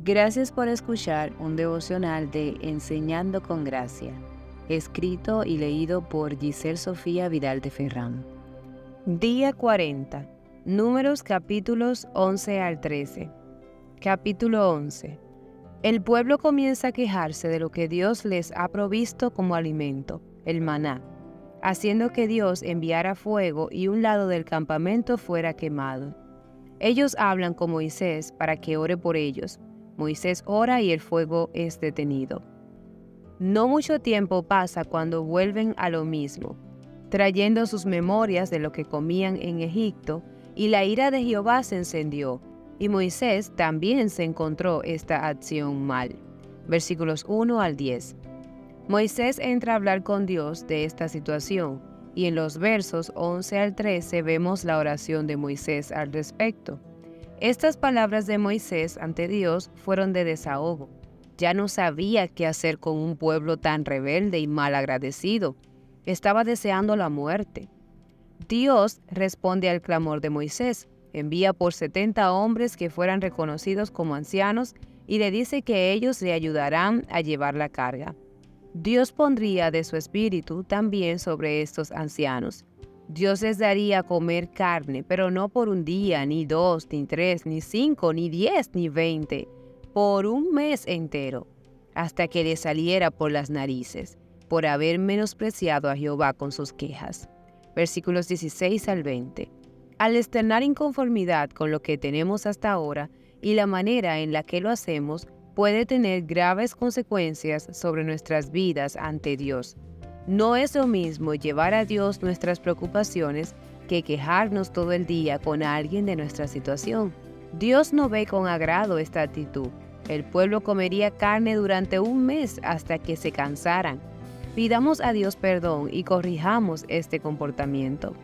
Gracias por escuchar un devocional de Enseñando con Gracia, escrito y leído por Giselle Sofía Vidal de Ferrán. Día 40. Números capítulos 11 al 13. Capítulo 11. El pueblo comienza a quejarse de lo que Dios les ha provisto como alimento, el maná, haciendo que Dios enviara fuego y un lado del campamento fuera quemado. Ellos hablan con Moisés para que ore por ellos. Moisés ora y el fuego es detenido. No mucho tiempo pasa cuando vuelven a lo mismo, trayendo sus memorias de lo que comían en Egipto, y la ira de Jehová se encendió, y Moisés también se encontró esta acción mal. Versículos 1 al 10. Moisés entra a hablar con Dios de esta situación, y en los versos 11 al 13 vemos la oración de Moisés al respecto. Estas palabras de Moisés ante Dios fueron de desahogo. Ya no sabía qué hacer con un pueblo tan rebelde y mal agradecido. Estaba deseando la muerte. Dios responde al clamor de Moisés. Envía por 70 hombres que fueran reconocidos como ancianos y le dice que ellos le ayudarán a llevar la carga. Dios pondría de su espíritu también sobre estos ancianos. Dios les daría a comer carne, pero no por un día, ni 2, ni 3, ni 5, ni 10, ni 20, por un mes entero, hasta que les saliera por las narices, por haber menospreciado a Jehová con sus quejas. Versículos 16 al 20. Al externar inconformidad con lo que tenemos hasta ahora y la manera en la que lo hacemos, puede tener graves consecuencias sobre nuestras vidas ante Dios. No es lo mismo llevar a Dios nuestras preocupaciones que quejarnos todo el día con alguien de nuestra situación. Dios no ve con agrado esta actitud. El pueblo comería carne durante un mes hasta que se cansaran. Pidamos a Dios perdón y corrijamos este comportamiento.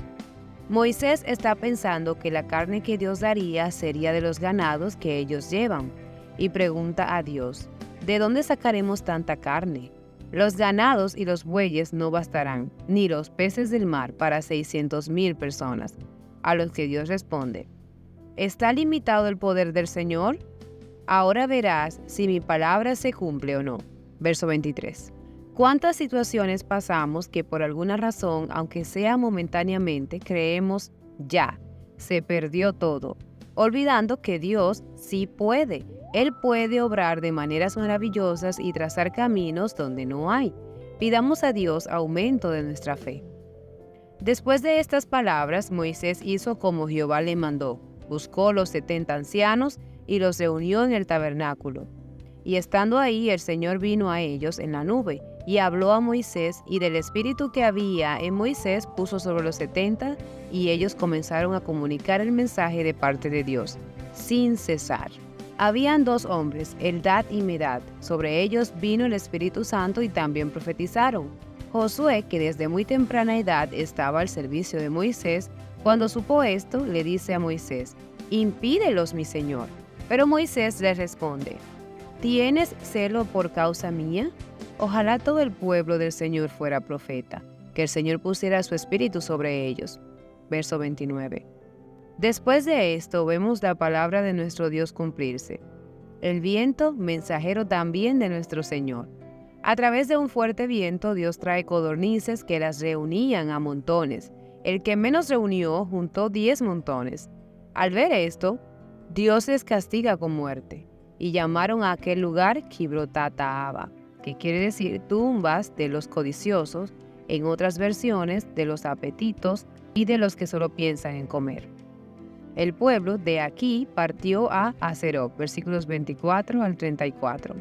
Moisés está pensando que la carne que Dios daría sería de los ganados que ellos llevan, y pregunta a Dios, ¿de dónde sacaremos tanta carne? Los ganados y los bueyes no bastarán, ni los peces del mar para 600,000 personas. A los que Dios responde, ¿está limitado el poder del Señor? Ahora verás si mi palabra se cumple o no. Verso 23. ¿Cuántas situaciones pasamos que por alguna razón, aunque sea momentáneamente, creemos ya, se perdió todo, olvidando que Dios sí puede? Él puede obrar de maneras maravillosas y trazar caminos donde no hay. Pidamos a Dios aumento de nuestra fe. Después de estas palabras, Moisés hizo como Jehová le mandó. Buscó los 70 ancianos y los reunió en el tabernáculo. Y estando ahí, el Señor vino a ellos en la nube y habló a Moisés, y del espíritu que había en Moisés puso sobre los 70, y ellos comenzaron a comunicar el mensaje de parte de Dios, sin cesar. Habían 2 hombres, Eldad y Medad. Sobre ellos vino el Espíritu Santo y también profetizaron. Josué, que desde muy temprana edad estaba al servicio de Moisés, cuando supo esto, le dice a Moisés, «Impídelos, mi señor». Pero Moisés le responde, «¿Tienes celo por causa mía? Ojalá todo el pueblo del Señor fuera profeta, que el Señor pusiera su espíritu sobre ellos». Verso 29. Después de esto vemos la palabra de nuestro Dios cumplirse. El viento, mensajero también de nuestro Señor. A través de un fuerte viento, Dios trae codornices que las reunían a montones. El que menos reunió juntó 10 montones. Al ver esto, Dios les castiga con muerte, y llamaron a aquel lugar Kibrot-Hattaava, que quiere decir tumbas de los codiciosos, en otras versiones de los apetitos y de los que solo piensan en comer. El pueblo de aquí partió a Haserot, versículos 24 al 34.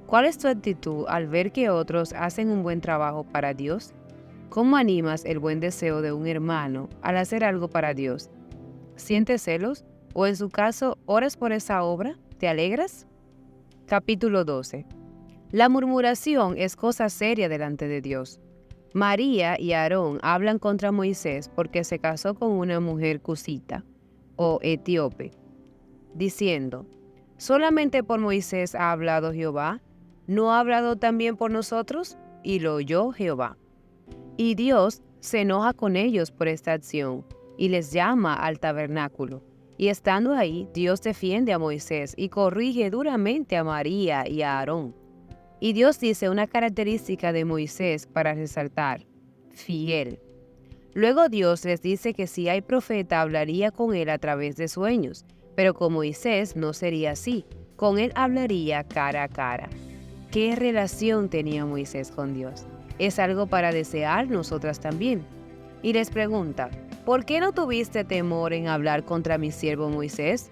¿Cuál es tu actitud al ver que otros hacen un buen trabajo para Dios? ¿Cómo animas el buen deseo de un hermano al hacer algo para Dios? ¿Sientes celos? ¿O en su caso, oras por esa obra? ¿Te alegras? Capítulo 12. La murmuración es cosa seria delante de Dios. María y Aarón hablan contra Moisés porque se casó con una mujer cusita o etíope, diciendo, ¿solamente por Moisés ha hablado Jehová? ¿No ha hablado también por nosotros? Y lo oyó Jehová. Y Dios se enoja con ellos por esta acción, y les llama al tabernáculo, Y estando ahí, Dios defiende a Moisés y corrige duramente a María y a Aarón. Y Dios dice una característica de Moisés para resaltar: fiel. Luego Dios les dice que si hay profeta hablaría con él a través de sueños, pero con Moisés no sería así, con él hablaría cara a cara. ¿Qué relación tenía Moisés con Dios? Es algo para desear nosotras también. Y les pregunta: ¿por qué no tuviste temor en hablar contra mi siervo Moisés?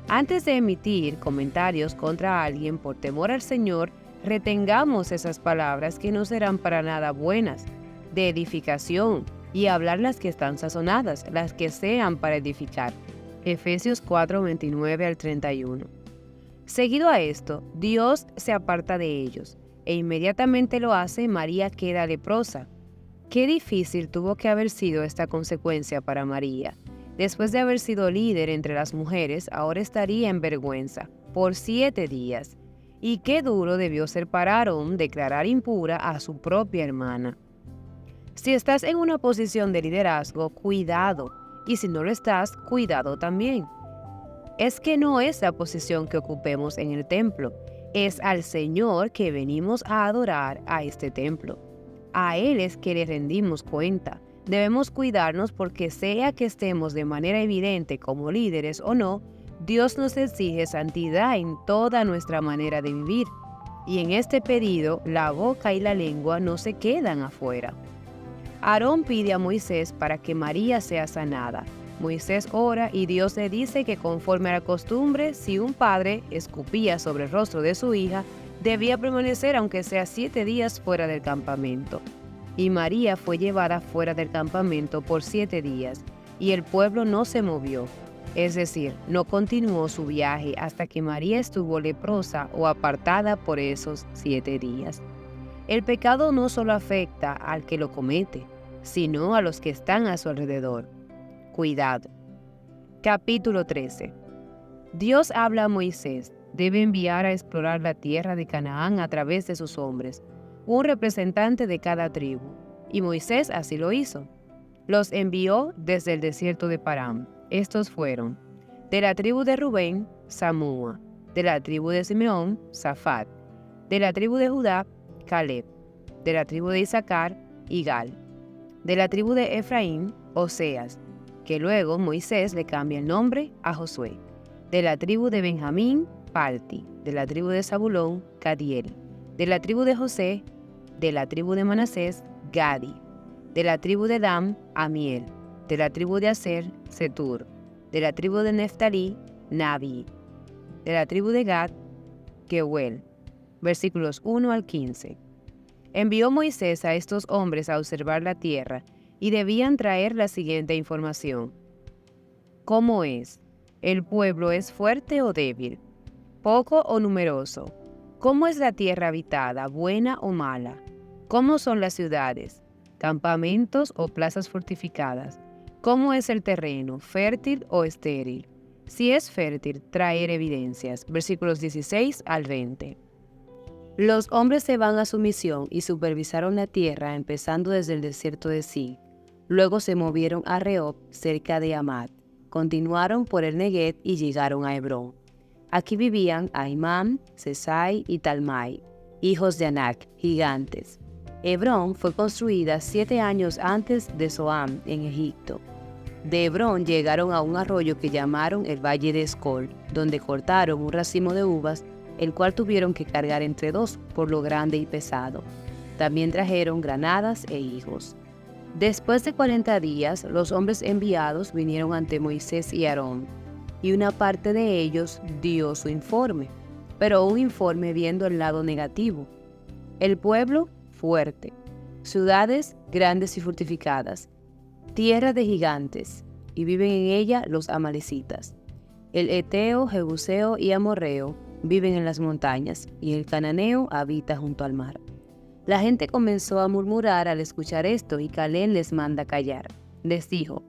Antes de emitir comentarios contra alguien por temor al Señor, retengamos esas palabras que no serán para nada buenas, de edificación, y hablar las que están sazonadas, las que sean para edificar. Efesios 4:29 al 31. Seguido a esto, Dios se aparta de ellos, e inmediatamente lo hace, María queda leprosa. Qué difícil tuvo que haber sido esta consecuencia para María. Después de haber sido líder entre las mujeres, ahora estaría en vergüenza por 7 días. Y qué duro debió ser para Aarón declarar impura a su propia hermana. Si estás en una posición de liderazgo, cuidado. Y si no lo estás, cuidado también. Es que no es la posición que ocupemos en el templo. Es al Señor que venimos a adorar a este templo. A Él es que le rendimos cuenta. Debemos cuidarnos porque sea que estemos de manera evidente como líderes o no, Dios nos exige santidad en toda nuestra manera de vivir. Y en este pedido, la boca y la lengua no se quedan afuera. Aarón pide a Moisés para que María sea sanada. Moisés ora y Dios le dice que conforme a la costumbre, si un padre escupía sobre el rostro de su hija, debía permanecer aunque sea 7 días fuera del campamento. Y María fue llevada fuera del campamento por 7 días, y el pueblo no se movió. Es decir, no continuó su viaje hasta que María estuvo leprosa o apartada por esos 7 días. El pecado no solo afecta al que lo comete, sino a los que están a su alrededor. Cuidado. Capítulo 13. Dios habla a Moisés. Debe enviar a explorar la tierra de Canaán a través de sus hombres, un representante de cada tribu. Y Moisés así lo hizo. Los envió desde el desierto de Parán. Estos fueron: de la tribu de Rubén, Samúa; de la tribu de Simeón, Safat; de la tribu de Judá, Caleb; de la tribu de Isaacar, Igal; de la tribu de Efraín, Oseas, que luego Moisés le cambia el nombre a Josué; de la tribu de Benjamín, Palti; de la tribu de Zabulón, Gadiel; de la tribu de José; de la tribu de Manasés, Gadi; de la tribu de Dan, Amiel; de la tribu de Aser, Setur; de la tribu de Neftalí, Nabi; de la tribu de Gad, Geuel. Versículos 1 al 15. Envió Moisés a estos hombres a observar la tierra, y debían traer la siguiente información. ¿Cómo es? ¿El pueblo es fuerte o débil? ¿Poco o numeroso? ¿Cómo es la tierra habitada, buena o mala? ¿Cómo son las ciudades? ¿Campamentos o plazas fortificadas? ¿Cómo es el terreno, fértil o estéril? Si es fértil, traer evidencias. Versículos 16 al 20. Los hombres se van a su misión y supervisaron la tierra empezando desde el desierto de Sin. Luego se movieron a Rehob, cerca de Hamat. Continuaron por el Negueb y llegaron a Hebrón. Aquí vivían Ahimán, Sesai y Talmai, hijos de Anac, gigantes. Hebrón fue construida 7 años antes de Zoán, en Egipto. De Hebrón llegaron a un arroyo que llamaron el Valle de Escol, donde cortaron un racimo de uvas, el cual tuvieron que cargar entre 2 por lo grande y pesado. También trajeron granadas e higos. Después de 40 días, los hombres enviados vinieron ante Moisés y Aarón, y una parte de ellos dio su informe, pero un informe viendo el lado negativo. El pueblo, fuerte; ciudades grandes y fortificadas; tierra de gigantes, y viven en ella los amalecitas. El eteo, jebuseo y amorreo viven en las montañas, y el cananeo habita junto al mar. La gente comenzó a murmurar al escuchar esto, y Caleb les manda callar. Les dijo: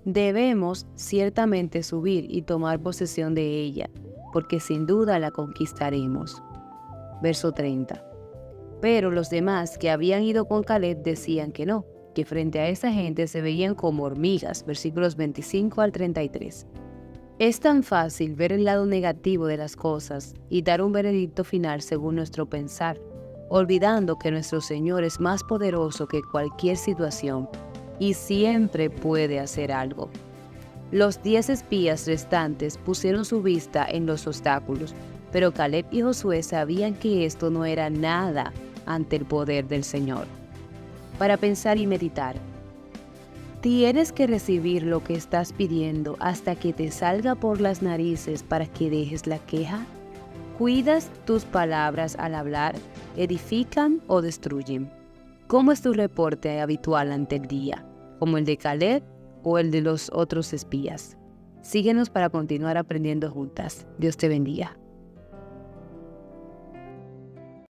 debemos ciertamente subir y tomar posesión de ella, porque sin duda la conquistaremos. Verso 30. Pero los demás que habían ido con Caleb decían que no, que frente a esa gente se veían como hormigas. Versículos 25 al 33. Es tan fácil ver el lado negativo de las cosas y dar un veredicto final según nuestro pensar, olvidando que nuestro Señor es más poderoso que cualquier situación y siempre puede hacer algo. Los 10 espías restantes pusieron su vista en los obstáculos, pero Caleb y Josué sabían que esto no era nada ante el poder del Señor. Para pensar y meditar, tienes que recibir lo que estás pidiendo hasta que te salga por las narices para que dejes la queja. ¿Cuidas tus palabras al hablar? ¿Edifican o destruyen? ¿Cómo es tu reporte habitual ante el día? ¿Como el de Caleb o el de los otros espías? Síguenos para continuar aprendiendo juntas. Dios te bendiga.